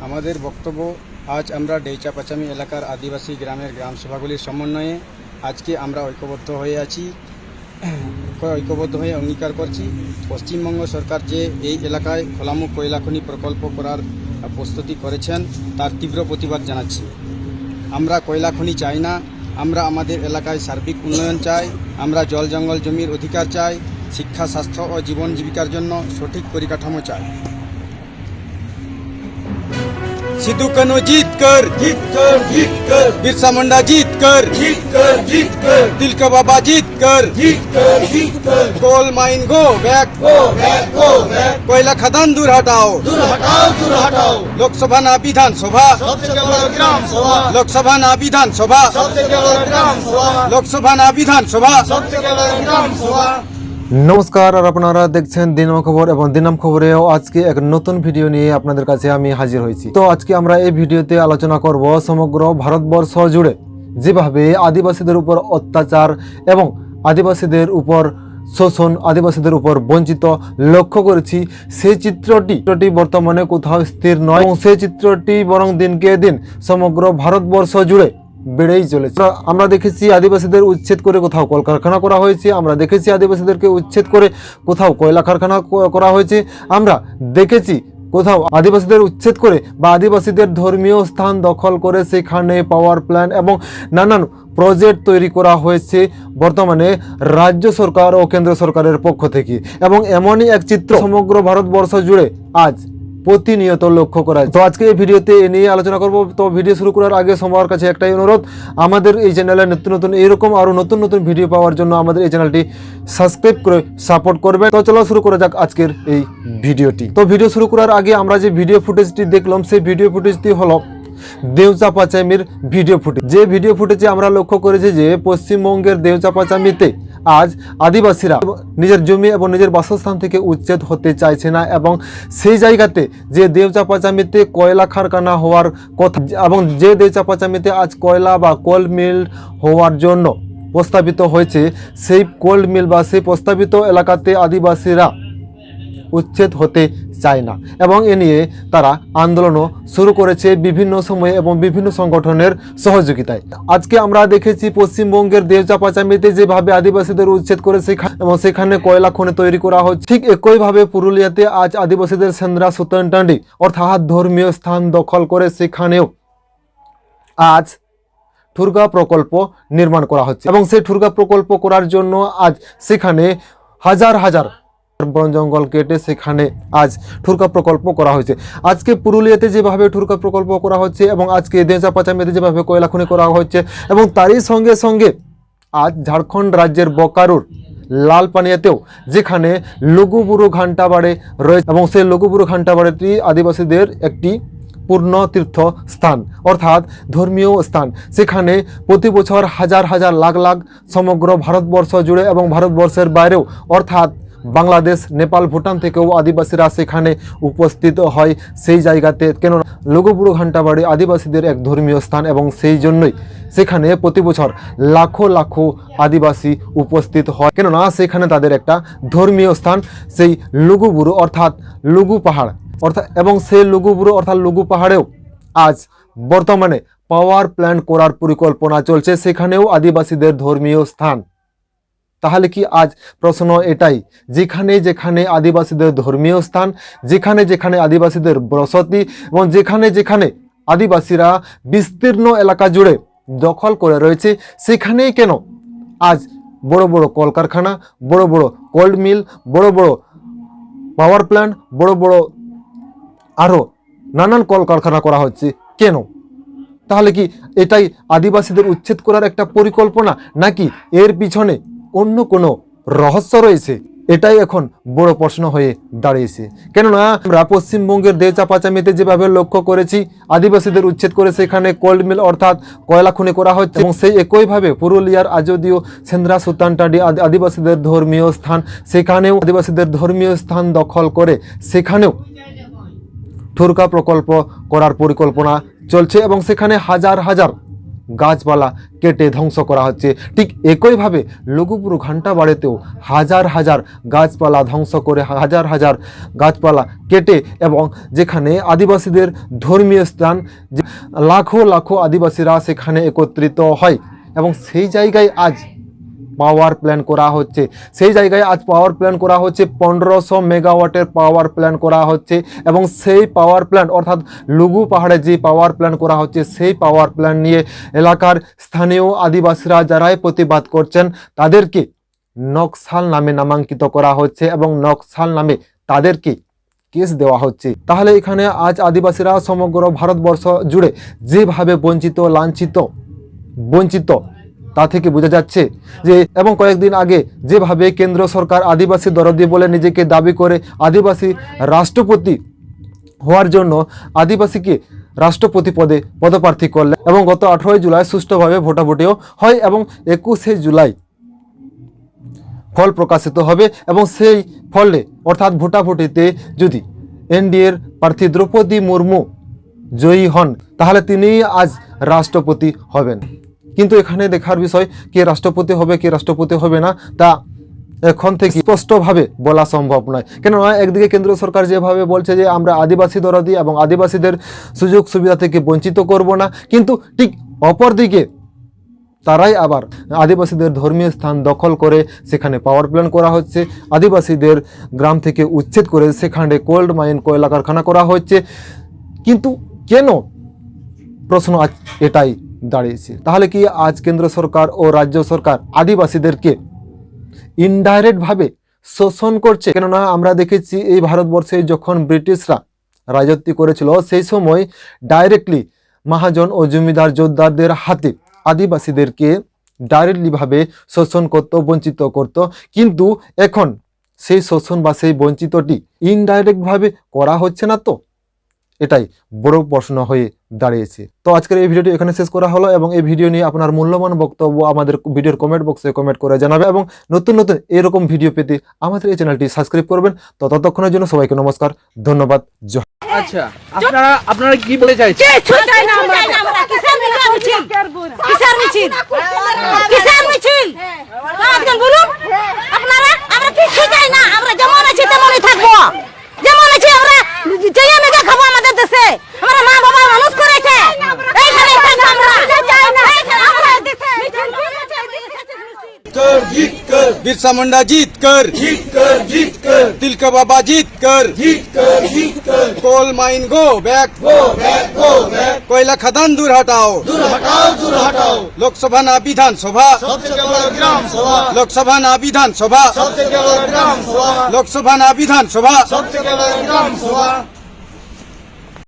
আমাদের বক্তব্য আজ আমরা ডেইচাপাচামি এলাকার আদিবাসী গ্রামের গ্রাম সভাগুলির সমন্বয়ে আজকে আমরা ঐক্যবদ্ধ হয়ে অঙ্গীকার করছি। পশ্চিমবঙ্গ সরকার যে এই এলাকায় খোলামুখ কয়লা খনি প্রকল্প করার প্রস্তুতি করেছেন তার তীব্র প্রতিবাদ জানাচ্ছি। আমরা কয়লা খনি চাই না, আমরা আমাদের এলাকায় সার্বিক উন্নয়ন চাই। আমরা জল জঙ্গল জমির অধিকার চাই, শিক্ষা স্বাস্থ্য ও জীবন জীবিকার জন্য সঠিক পরিকাঠামো চাই। सिद्धू कन्हू जीत कर बिरसा मुंडा जीत कर तिलका बाबा जीत कर कोल माइन गो बैक कोयला खदान दूर हटाओ लोकसभा ना विधानसभा लोकसभा ना विधानसभा लोकसभा ना विधानसभा। নমস্কার, আর আপনারা দেখছেন দিনাম খবর এবং দিনাম খবরেও আজকে এক নতুন ভিডিও নিয়ে আপনাদের কাছে আমি হাজির হয়েছি। তো আজকে আমরা এই ভিডিওতে আলোচনা করব সমগ্র ভারতবর্ষ জুড়ে যেভাবে আদিবাসীদের উপর অত্যাচার এবং আদিবাসীদের উপর শোষণ, আদিবাসীদের উপর বঞ্চিত লক্ষ্য করেছি। সেই চিত্রটি বর্তমানে কোথাও স্থির নয় এবং সেই চিত্রটি বরং দিনকে দিন সমগ্র ভারতবর্ষ জুড়ে বেড়েই চলেছে। আমরা দেখেছি আদিবাসীদের উচ্ছেদ করে কোথাও কলকারখানা করা হয়েছে, আমরা দেখেছি আদিবাসীদেরকে উচ্ছেদ করে কোথাও কয়লা কারখানা করা হয়েছে, আমরা দেখেছি কোথাও আদিবাসীদের উচ্ছেদ করে বা আদিবাসীদের ধর্মীয় স্থান দখল করে সেখানে পাওয়ার প্ল্যান্ট এবং নানান প্রজেক্ট তৈরি করা হয়েছে বর্তমানে রাজ্য সরকার ও কেন্দ্র সরকারের পক্ষ থেকে। এবং এমনই এক চিত্র সমগ্র ভারতবর্ষ জুড়ে আজ প্রতিনিয়ত লক্ষ্য করা। তো আজকে এই ভিডিওতে এ নিয়ে আলোচনা করব। তো ভিডিও শুরু করার আগে সবার কাছে একটাই অনুরোধ, আমাদের এই চ্যানেলে নতুন নতুন এরকম আরও নতুন নতুন ভিডিও পাওয়ার জন্য আমাদের এই চ্যানেলটি সাবস্ক্রাইব করে সাপোর্ট করবে। তো চলো শুরু করা যাক আজকের এই ভিডিওটি। তো ভিডিও শুরু করার আগে আমরা যে ভিডিও ফুটেজটি দেখলাম সেই ভিডিও ফুটেজটি হলো দেউচাপাচামির ভিডিও ফুটেজ। যে ভিডিও ফুটেজে আমরা লক্ষ্য করেছি যে পশ্চিমবঙ্গের দেউচাপাচামিতে আজ আদিবাসীরা নিজের জমি এবং নিজের বাসস্থান থেকে উচ্ছেদ হতে চাইছে না এবং সেই জায়গাতে যে দেউচাপাচামিতে কয়লা কারখানা হওয়ার কথা এবং যে দেউচাপাচামিতে আজ কয়লা বা কোল মিল হওয়ার জন্য প্রস্তাবিত হয়েছে, সেই কোল মিল বা সেই প্রস্তাবিত এলাকাতে আদিবাসীরা উচ্ছেদ হতে চায় না এবং এ নিয়ে তারা আন্দোলনও শুরু করেছে বিভিন্ন সময়ে এবং বিভিন্ন সংগঠনের সহযোগিতায়। আজকে আমরা দেখেছি পশ্চিমবঙ্গের দেউচাপাচামিতে যেভাবে আদিবাসীদের উচ্ছেদ করে এবং সেখানে কয়লা খনি তৈরি করা হচ্ছে, ঠিক একইভাবে পুরুলিয়াতে আজ আদিবাসীদের সেন্দ্রা সুতানটান্ডি অর্থাৎ ধর্মীয় স্থান দখল করে সেখানেও আজ ঠুরগা প্রকল্প নির্মাণ করা হচ্ছে এবং সেই ঠুরগা প্রকল্প করার জন্য আজ সেখানে হাজার হাজার বন জঙ্গল কেটে সেখানে আজ ঠুরকা প্রকল্প করা হয়েছে। আজকে পুরুলিয়াতে যেভাবে ঠুরকা প্রকল্প করা হচ্ছে এবং আজকে দেউচাপাচামিতে যেভাবে কয়লা খনি করা হচ্ছে এবং তারই সঙ্গে সঙ্গে আজ ঝাড়খণ্ড রাজ্যের বোকারোর লালপানিয়াতেও যেখানে লঘুবুড়ো ঘান্টাবাড়ে রয়েছে এবং সেই লঘুবুড়ো ঘান্টাবাড়েটি আদিবাসীদের একটি পূর্ণ তীর্থ স্থান অর্থাৎ ধর্মীয় স্থান। সেখানে প্রতি বছর হাজার হাজার লাখ লাখ সমগ্র ভারতবর্ষ জুড়ে এবং ভারতবর্ষের বাইরেও অর্থাৎ বাংলাদেশ, নেপাল, ভুটান থেকেও আদিবাসীরা সেখানে উপস্থিত হয় সেই জায়গাতে। কেননা লঘুবুড়ো ঘান্টাবাড়ি আদিবাসীদের এক ধর্মীয় স্থান এবং সেই জন্যই সেখানে প্রতি বছর লাখো লাখো আদিবাসী উপস্থিত হয়, কেননা সেখানে তাদের একটা ধর্মীয় স্থান সেই লঘুবুড়ো অর্থাৎ লঘু পাহাড় অর্থাৎ এবং সেই লঘুবুড়ো অর্থাৎ লঘু পাহাড়েও আজ বর্তমানে পাওয়ার প্ল্যান্ট করার পরিকল্পনা চলছে, সেখানেও আদিবাসীদের ধর্মীয় স্থান। তাহলে কি আজ প্রশ্ন এটাই, যেখানে যেখানে আদিবাসীদের ধর্মীয় স্থান, যেখানে যেখানে আদিবাসীদের বসতি এবং যেখানে যেখানে আদিবাসীরা বিস্তীর্ণ এলাকা জুড়ে দখল করে রয়েছে, সেখানেই কেন আজ বড় বড় কলকারখানা, বড় বড় কোল্ড মিল, বড় বড় পাওয়ার প্ল্যান্ট, বড় বড় আরও নানান কলকারখানা করা হচ্ছে কেন? তাহলে কি এটাই আদিবাসীদের উচ্ছেদ করার একটা পরিকল্পনা, নাকি এর পিছনে অন্য কোনো রহস্য রয়েছে? এটাই এখন বড় প্রশ্ন হয়ে দাঁড়িয়েছে। কেননা আমরা পশ্চিমবঙ্গের দেউচাপাচামিতে যেভাবে লক্ষ্য করেছি আদিবাসীদের উচ্ছেদ করে সেখানে কোল্ড মিল অর্থাৎ কয়লা খনি করা হচ্ছে এবং সেই একইভাবে পুরুলিয়ার আজদীয় সেন্দ্রা সুতানটান্ডি আদিবাসীদের ধর্মীয় স্থান, সেখানেও আদিবাসীদের ধর্মীয় স্থান দখল করে সেখানেও ঠুরকা প্রকল্প করার পরিকল্পনা চলছে এবং সেখানে হাজার হাজার গাছপালা কেটে ধ্বংস করা হচ্ছে। ঠিক একইভাবে লঘুপুর ঘান্টাবাড়িতেও হাজার হাজার গাছপালা ধ্বংস করে, হাজার হাজার গাছপালা কেটে, এবং যেখানে আদিবাসীদের ধর্মীয় স্থান, লাখো লাখো আদিবাসীরা সেখানে একত্রিত হয়, এবং সেই জায়গায় আজ পাওয়ার প্ল্যান্ট করা হচ্ছে। সেই জায়গায় আজ পাওয়ার প্ল্যান্ট করা হচ্ছে, 1500 মেগাওয়াটের পাওয়ার প্ল্যান্ট করা হচ্ছে। এবং সেই পাওয়ার প্ল্যান্ট অর্থাৎ লঘু পাহাড়ে যে পাওয়ার প্ল্যান্ট করা হচ্ছে, সেই পাওয়ার প্ল্যান্ট নিয়ে এলাকার স্থানীয় আদিবাসীরা যারাই প্রতিবাদ করছেন তাদেরকে নকশাল নামে নামাঙ্কিত করা হচ্ছে, এবং নকশাল নামে তাদেরকে কেস দেওয়া হচ্ছে। তাহলে এখানে আজ আদিবাসীরা সমগ্র ভারতবর্ষ জুড়ে যেভাবে বঞ্চিত, লাঞ্ছিত, বঞ্চিত, তা থেকে বোঝা যাচ্ছে যে, এবং কয়েকদিন আগে যেভাবে কেন্দ্র সরকার আদিবাসী দরদি বলে নিজেকে দাবি করে আদিবাসী রাষ্ট্রপতি হওয়ার জন্য আদিবাসীকে রাষ্ট্রপতি পদে পদপ্রার্থী করলেন, এবং গত 18 জুলাই সুষ্ঠুভাবে ভোটাভুটিও হয়, এবং 21 জুলাই ফল প্রকাশিত হবে। এবং সেই ফলে অর্থাৎ ভোটাভুটিতে যদি এনডিএর প্রার্থী দ্রৌপদী মুর্মু জয়ী হন, তাহলে তিনি আজ রাষ্ট্রপতি হবেন। কিন্তু এখানে দেখার বিষয়, কে রাষ্ট্রপতি হবে, কে রাষ্ট্রপতি হবে না, তা এখন থেকে স্পষ্টভাবে বলা সম্ভব নয়। কেননা একদিকে কেন্দ্র সরকার যেভাবে বলছে যে আমরা আদিবাসী দরদি এবং আদিবাসীদের সুযোগ সুবিধা থেকে বঞ্চিত করব না, কিন্তু ঠিক অপরদিকে তারাই আবার আদিবাসীদের ধর্মীয় স্থান দখল করে সেখানে পাওয়ার প্ল্যান্ট করা হচ্ছে, আদিবাসীদের গ্রাম থেকে উচ্ছেদ করে সেখানে কোল্ড মাইন, কয়লা কারখানা করা হচ্ছে। কিন্তু কেন, প্রশ্ন আজ এটাই দাঁড়িয়েছে। তাহলে কি আজ কেন্দ্র সরকার ও রাজ্য সরকার আদিবাসীদেরকে ইনডাইরেক্টভাবে শোষণ করছে? কেননা আমরা দেখেছি এই ভারতবর্ষে যখন ব্রিটিশরা রাজত্ব করেছিল, সেই সময় ডাইরেক্টলি মহাজন ও জমিদার জোরদারদের হাতে আদিবাসীদেরকে ডাইরেক্টলিভাবে শোষণ করত, বঞ্চিত করত। কিন্তু এখন সেই শোষণ বা সেই বঞ্চিতটি ইনডাইরেক্টভাবে করা হচ্ছে না, তো এটাই বড় প্রশ্ন হয়ে দাঁড়িয়েছে। তো আজকের এই ভিডিওটি এখানে শেষ করা হলো, এবং এই ভিডিও নিয়ে আপনার মূল্যবান বক্তব্য আমাদের ভিডিওর কমেন্ট বক্সে কমেন্ট করে জানাবে, এবং নতুন নতুন এরকম ভিডিও পেতে আমাদের এই চ্যানেলটি সাবস্ক্রাইব করবেন। তো ততক্ষণের জন্য সবাইকে নমস্কার, ধন্যবাদ, জয়। আচ্ছা, আপনারা কি বলে চাইছেন? কিসের মিছিল? কিসের মিছিল? কিসের মিছিল? একজন বলুন আপনারা। আমরা কিছু চাই না, আমরা যেমন আছি তেমনই থাকবো, যেমন আছি আমরা যেয়ে মেজে খাবো আমাদের দেশে। আমরা মা বাবা মানুষ করেছে, এইখানে থাকবো আমরা। जीत कर बिरसा मुंडा जीत कर तिलका बाबा जीत कर कोल माइन गो बैक कोयला खदान दूर हटाओ लोकसभा ना विधानसभा लोकसभा ना विधानसभा लोकसभा ना विधानसभा